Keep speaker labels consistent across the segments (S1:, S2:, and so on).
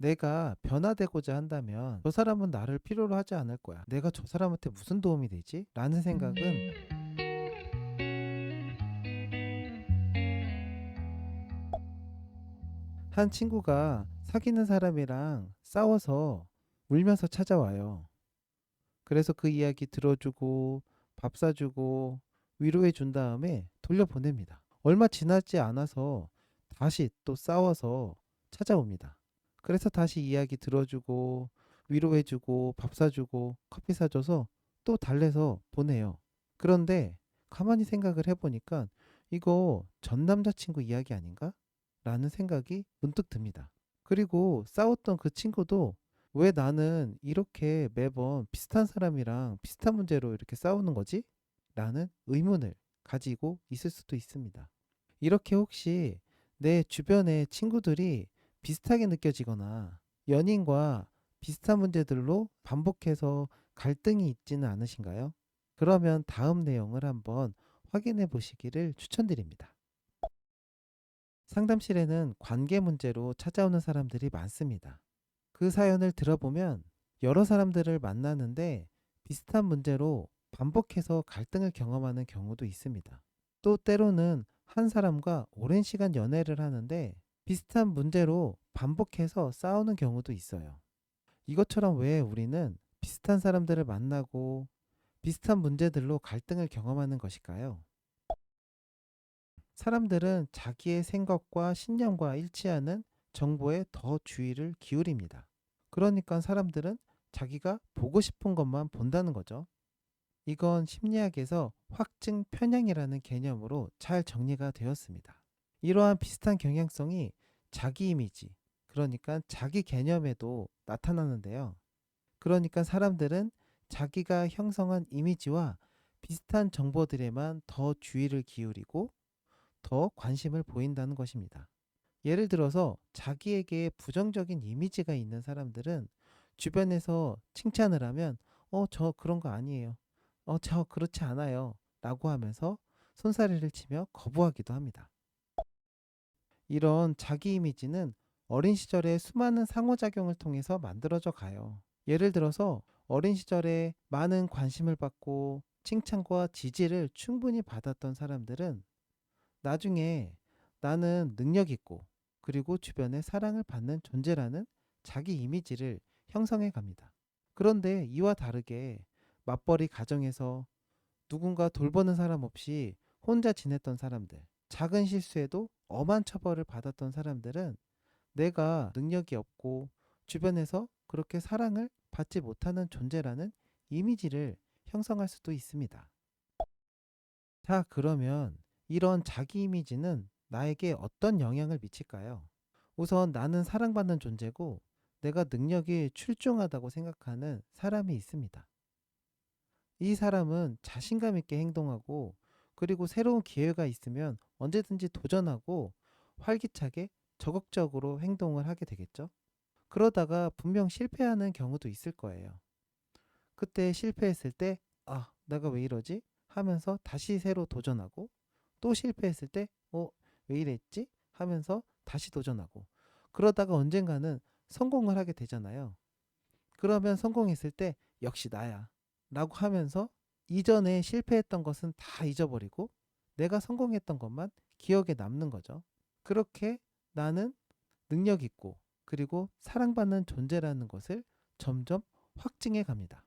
S1: 내가 변화되고자 한다면 저 사람은 나를 필요로 하지 않을 거야. 내가 저 사람한테 무슨 도움이 되지? 라는 생각은 한 친구가 사귀는 사람이랑 싸워서 울면서 찾아와요. 그래서 그 이야기 들어주고 밥 사주고 위로해 준 다음에 돌려보냅니다. 얼마 지나지 않아서 다시 또 싸워서 찾아옵니다. 그래서 다시 이야기 들어주고 위로해주고 밥 사주고 커피 사줘서 또 달래서 보내요. 그런데 가만히 생각을 해보니까 이거 전 남자친구 이야기 아닌가? 라는 생각이 문득 듭니다. 그리고 싸웠던 그 친구도 왜 나는 이렇게 매번 비슷한 사람이랑 비슷한 문제로 이렇게 싸우는 거지? 라는 의문을 가지고 있을 수도 있습니다. 이렇게 혹시 내 주변의 친구들이 비슷하게 느껴지거나 연인과 비슷한 문제들로 반복해서 갈등이 있지는 않으신가요? 그러면 다음 내용을 한번 확인해 보시기를 추천드립니다. 상담실에는 관계 문제로 찾아오는 사람들이 많습니다. 그 사연을 들어보면 여러 사람들을 만나는데 비슷한 문제로 반복해서 갈등을 경험하는 경우도 있습니다. 또 때로는 한 사람과 오랜 시간 연애를 하는데 비슷한 문제로 반복해서 싸우는 경우도 있어요. 이것처럼 왜 우리는 비슷한 사람들을 만나고 비슷한 문제들로 갈등을 경험하는 것일까요? 사람들은 자기의 생각과 신념과 일치하는 정보에 더 주의를 기울입니다. 그러니까 사람들은 자기가 보고 싶은 것만 본다는 거죠. 이건 심리학에서 확증 편향이라는 개념으로 잘 정리가 되었습니다. 이러한 비슷한 경향성이 자기 이미지, 그러니까 자기 개념에도 나타나는데요. 그러니까 사람들은 자기가 형성한 이미지와 비슷한 정보들에만 더 주의를 기울이고 더 관심을 보인다는 것입니다. 예를 들어서 자기에게 부정적인 이미지가 있는 사람들은 주변에서 칭찬을 하면 저 그런 거 아니에요. 저 그렇지 않아요. 라고 하면서 손사래를 치며 거부하기도 합니다. 이런 자기 이미지는 어린 시절의 수많은 상호작용을 통해서 만들어져 가요. 예를 들어서 어린 시절에 많은 관심을 받고 칭찬과 지지를 충분히 받았던 사람들은 나중에 나는 능력 있고 그리고 주변에 사랑을 받는 존재라는 자기 이미지를 형성해 갑니다. 그런데 이와 다르게 맞벌이 가정에서 누군가 돌보는 사람 없이 혼자 지냈던 사람들, 작은 실수에도 엄한 처벌을 받았던 사람들은 내가 능력이 없고 주변에서 그렇게 사랑을 받지 못하는 존재라는 이미지를 형성할 수도 있습니다. 자, 그러면 이런 자기 이미지는 나에게 어떤 영향을 미칠까요? 우선 나는 사랑받는 존재고 내가 능력이 출중하다고 생각하는 사람이 있습니다. 이 사람은 자신감 있게 행동하고 그리고 새로운 기회가 있으면 언제든지 도전하고 활기차게 적극적으로 행동을 하게 되겠죠. 그러다가 분명 실패하는 경우도 있을 거예요. 그때 실패했을 때, 내가 왜 이러지? 하면서 다시 새로 도전하고 또 실패했을 때, 왜 이랬지? 하면서 다시 도전하고 그러다가 언젠가는 성공을 하게 되잖아요. 그러면 성공했을 때 역시 나야 라고 하면서 이전에 실패했던 것은 다 잊어버리고 내가 성공했던 것만 기억에 남는 거죠. 그렇게 나는 능력 있고 그리고 사랑받는 존재라는 것을 점점 확증해 갑니다.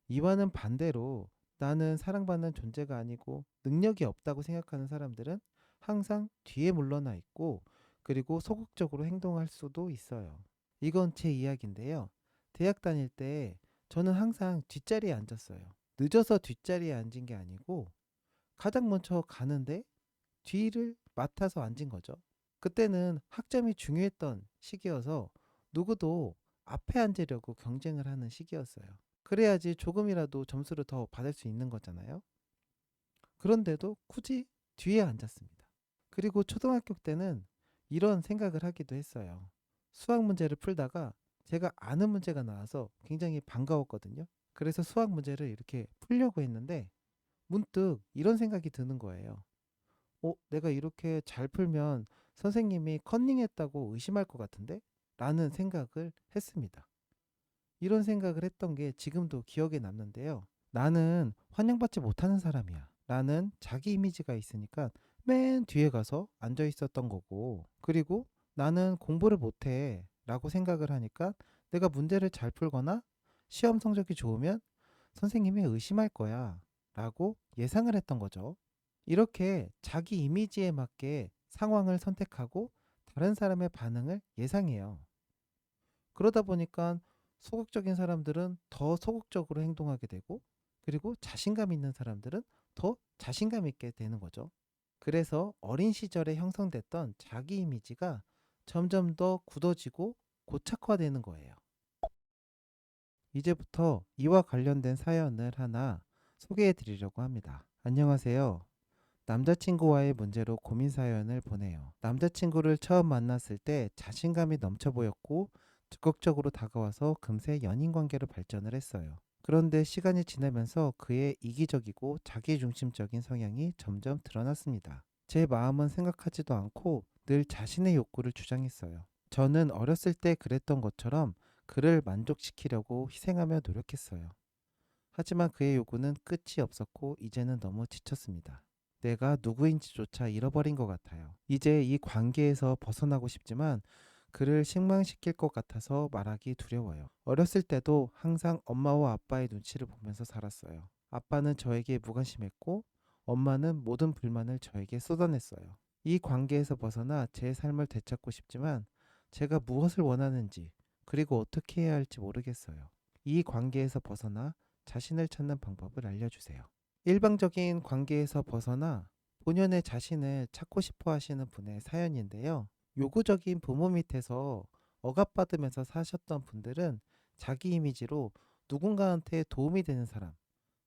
S1: 이와는 반대로 나는 사랑받는 존재가 아니고 능력이 없다고 생각하는 사람들은 항상 뒤에 물러나 있고 그리고 소극적으로 행동할 수도 있어요. 이건 제 이야기인데요. 대학 다닐 때 저는 항상 뒷자리에 앉았어요. 늦어서 뒷자리에 앉은 게 아니고 가장 먼저 가는데 뒤를 맡아서 앉은 거죠. 그때는 학점이 중요했던 시기여서 누구도 앞에 앉으려고 경쟁을 하는 시기였어요. 그래야지 조금이라도 점수를 더 받을 수 있는 거잖아요. 그런데도 굳이 뒤에 앉았습니다. 그리고 초등학교 때는 이런 생각을 하기도 했어요. 수학 문제를 풀다가 제가 아는 문제가 나와서 굉장히 반가웠거든요. 그래서 수학 문제를 이렇게 풀려고 했는데 문득 이런 생각이 드는 거예요. 내가 이렇게 잘 풀면 선생님이 컨닝했다고 의심할 것 같은데? 라는 생각을 했습니다. 이런 생각을 했던 게 지금도 기억에 남는데요. 나는 환영받지 못하는 사람이야 라는 자기 이미지가 있으니까 맨 뒤에 가서 앉아 있었던 거고, 그리고 나는 공부를 못해 라고 생각을 하니까 내가 문제를 잘 풀거나 시험 성적이 좋으면 선생님이 의심할 거야 라고 예상을 했던 거죠. 이렇게 자기 이미지에 맞게 상황을 선택하고 다른 사람의 반응을 예상해요. 그러다 보니까 소극적인 사람들은 더 소극적으로 행동하게 되고, 그리고 자신감 있는 사람들은 더 자신감 있게 되는 거죠. 그래서 어린 시절에 형성됐던 자기 이미지가 점점 더 굳어지고 고착화되는 거예요. 이제부터 이와 관련된 사연을 하나 소개해 드리려고 합니다. 안녕하세요. 남자친구와의 문제로 고민 사연을 보내요. 남자친구를 처음 만났을 때 자신감이 넘쳐 보였고 적극적으로 다가와서 금세 연인 관계로 발전을 했어요. 그런데 시간이 지나면서 그의 이기적이고 자기중심적인 성향이 점점 드러났습니다. 제 마음은 생각하지도 않고 늘 자신의 욕구를 주장했어요. 저는 어렸을 때 그랬던 것처럼 그를 만족시키려고 희생하며 노력했어요. 하지만 그의 요구는 끝이 없었고 이제는 너무 지쳤습니다. 내가 누구인지조차 잃어버린 것 같아요. 이제 이 관계에서 벗어나고 싶지만 그를 실망시킬 것 같아서 말하기 두려워요. 어렸을 때도 항상 엄마와 아빠의 눈치를 보면서 살았어요. 아빠는 저에게 무관심했고 엄마는 모든 불만을 저에게 쏟아냈어요. 이 관계에서 벗어나 제 삶을 되찾고 싶지만 제가 무엇을 원하는지 그리고 어떻게 해야 할지 모르겠어요. 이 관계에서 벗어나 자신을 찾는 방법을 알려주세요. 일방적인 관계에서 벗어나 본연의 자신을 찾고 싶어 하시는 분의 사연인데요. 요구적인 부모 밑에서 억압받으면서 사셨던 분들은 자기 이미지로 누군가한테 도움이 되는 사람,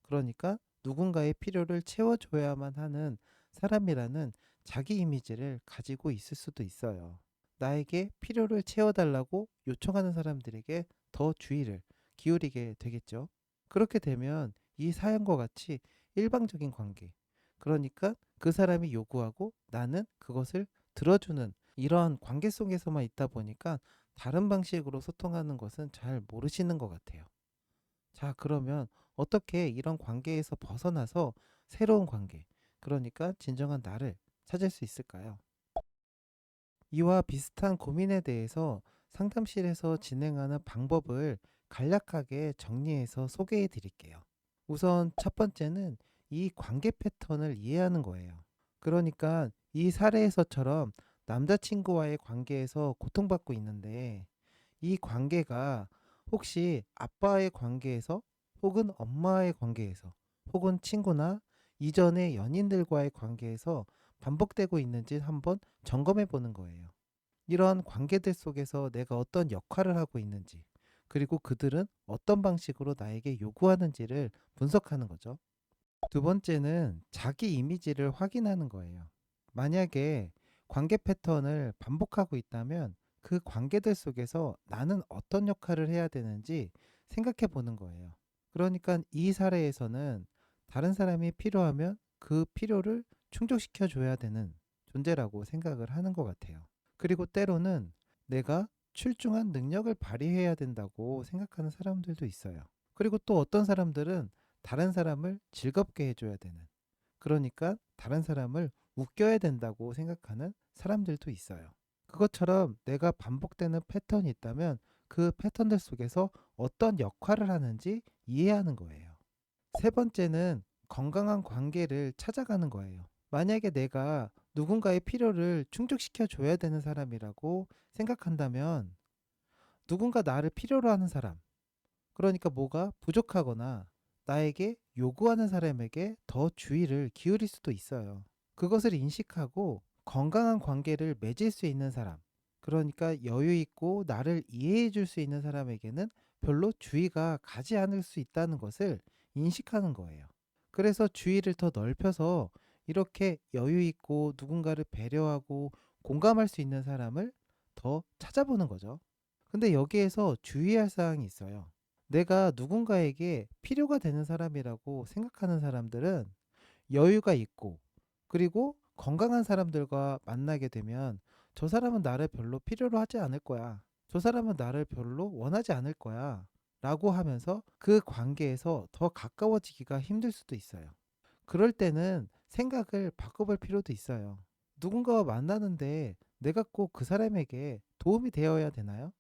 S1: 그러니까 누군가의 필요를 채워줘야만 하는 사람이라는 자기 이미지를 가지고 있을 수도 있어요. 나에게 필요를 채워달라고 요청하는 사람들에게 더 주의를 기울이게 되겠죠. 그렇게 되면 이 사연과 같이 일방적인 관계, 그러니까 그 사람이 요구하고 나는 그것을 들어주는 이러한 관계 속에서만 있다 보니까 다른 방식으로 소통하는 것은 잘 모르시는 것 같아요. 자, 그러면 어떻게 이런 관계에서 벗어나서 새로운 관계, 그러니까 진정한 나를 찾을 수 있을까요? 이와 비슷한 고민에 대해서 상담실에서 진행하는 방법을 간략하게 정리해서 소개해 드릴게요. 우선 첫 번째는 이 관계 패턴을 이해하는 거예요. 그러니까 이 사례에서처럼 남자친구와의 관계에서 고통받고 있는데 이 관계가 혹시 아빠의 관계에서 혹은 엄마의 관계에서 혹은 친구나 이전의 연인들과의 관계에서 반복되고 있는지 한번 점검해 보는 거예요. 이런 관계들 속에서 내가 어떤 역할을 하고 있는지, 그리고 그들은 어떤 방식으로 나에게 요구하는지를 분석하는 거죠. 두 번째는 자기 이미지를 확인하는 거예요. 만약에 관계 패턴을 반복하고 있다면 그 관계들 속에서 나는 어떤 역할을 해야 되는지 생각해 보는 거예요. 그러니까 이 사례에서는 다른 사람이 필요하면 그 필요를 충족시켜 줘야 되는 존재라고 생각을 하는 것 같아요. 그리고 때로는 내가 출중한 능력을 발휘해야 된다고 생각하는 사람들도 있어요. 그리고 또 어떤 사람들은 다른 사람을 즐겁게 해줘야 되는, 그러니까 다른 사람을 웃겨야 된다고 생각하는 사람들도 있어요. 그것처럼 내가 반복되는 패턴이 있다면 그 패턴들 속에서 어떤 역할을 하는지 이해하는 거예요. 세 번째는 건강한 관계를 찾아가는 거예요. 만약에 내가 누군가의 필요를 충족시켜 줘야 되는 사람이라고 생각한다면 누군가 나를 필요로 하는 사람, 그러니까 뭐가 부족하거나 나에게 요구하는 사람에게 더 주의를 기울일 수도 있어요. 그것을 인식하고 건강한 관계를 맺을 수 있는 사람, 그러니까 여유 있고 나를 이해해 줄 수 있는 사람에게는 별로 주의가 가지 않을 수 있다는 것을 인식하는 거예요. 그래서 주의를 더 넓혀서 이렇게 여유 있고 누군가를 배려하고 공감할 수 있는 사람을 더 찾아보는 거죠. 근데 여기에서 주의할 사항이 있어요. 내가 누군가에게 필요가 되는 사람이라고 생각하는 사람들은 여유가 있고 그리고 건강한 사람들과 만나게 되면 저 사람은 나를 별로 필요로 하지 않을 거야, 저 사람은 나를 별로 원하지 않을 거야 라고 하면서 그 관계에서 더 가까워지기가 힘들 수도 있어요. 그럴 때는 생각을 바꿔볼 필요도 있어요. 누군가와 만나는데 내가 꼭 그 사람에게 도움이 되어야 되나요?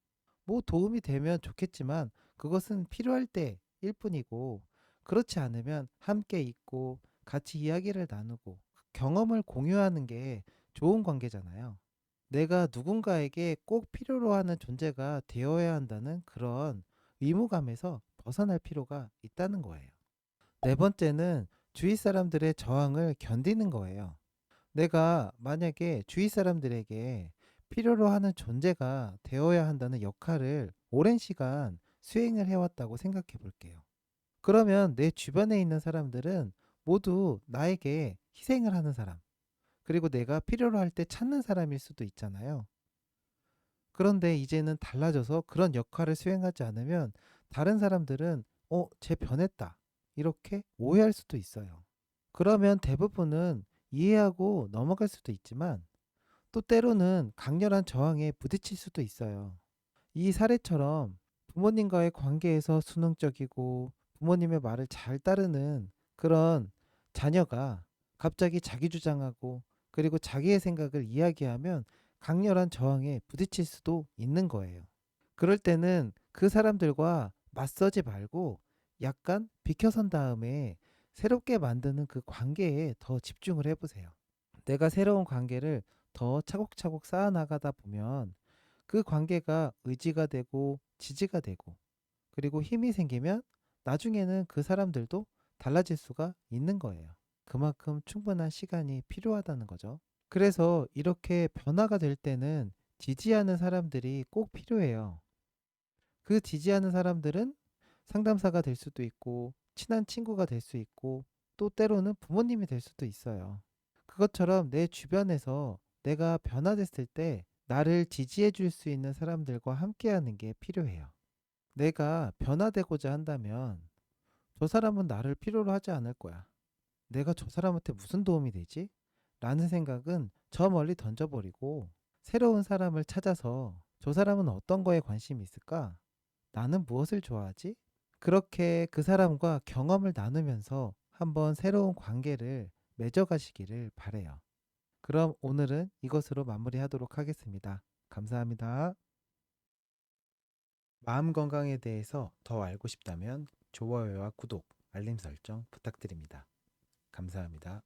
S1: 뭐 도움이 되면 좋겠지만 그것은 필요할 때일 뿐이고, 그렇지 않으면 함께 있고 같이 이야기를 나누고 경험을 공유하는 게 좋은 관계잖아요. 내가 누군가에게 꼭 필요로 하는 존재가 되어야 한다는 그런 의무감에서 벗어날 필요가 있다는 거예요. 네 번째는 주위 사람들의 저항을 견디는 거예요. 내가 만약에 주위 사람들에게 필요로 하는 존재가 되어야 한다는 역할을 오랜 시간 수행을 해왔다고 생각해 볼게요. 그러면 내 주변에 있는 사람들은 모두 나에게 희생을 하는 사람, 그리고 내가 필요로 할 때 찾는 사람일 수도 있잖아요. 그런데 이제는 달라져서 그런 역할을 수행하지 않으면 다른 사람들은 쟤 변했다, 이렇게 오해할 수도 있어요. 그러면 대부분은 이해하고 넘어갈 수도 있지만, 또 때로는 강렬한 저항에 부딪힐 수도 있어요. 이 사례처럼 부모님과의 관계에서 순응적이고 부모님의 말을 잘 따르는 그런 자녀가 갑자기 자기 주장하고 그리고 자기의 생각을 이야기하면 강렬한 저항에 부딪힐 수도 있는 거예요. 그럴 때는 그 사람들과 맞서지 말고 약간 비켜선 다음에 새롭게 만드는 그 관계에 더 집중을 해보세요. 내가 새로운 관계를 더 차곡차곡 쌓아나가다 보면 그 관계가 의지가 되고 지지가 되고, 그리고 힘이 생기면 나중에는 그 사람들도 달라질 수가 있는 거예요. 그만큼 충분한 시간이 필요하다는 거죠. 그래서 이렇게 변화가 될 때는 지지하는 사람들이 꼭 필요해요. 그 지지하는 사람들은 상담사가 될 수도 있고 친한 친구가 될 수 있고 또 때로는 부모님이 될 수도 있어요. 그것처럼 내 주변에서 내가 변화됐을 때 나를 지지해 줄 수 있는 사람들과 함께하는 게 필요해요. 내가 변화되고자 한다면 저 사람은 나를 필요로 하지 않을 거야, 내가 저 사람한테 무슨 도움이 되지? 라는 생각은 저 멀리 던져버리고 새로운 사람을 찾아서 저 사람은 어떤 거에 관심이 있을까? 나는 무엇을 좋아하지? 그렇게 그 사람과 경험을 나누면서 한번 새로운 관계를 맺어가시기를 바래요. 그럼 오늘은 이것으로 마무리하도록 하겠습니다. 감사합니다. 마음 건강에 대해서 더 알고 싶다면 좋아요와 구독, 알림 설정 부탁드립니다. 감사합니다.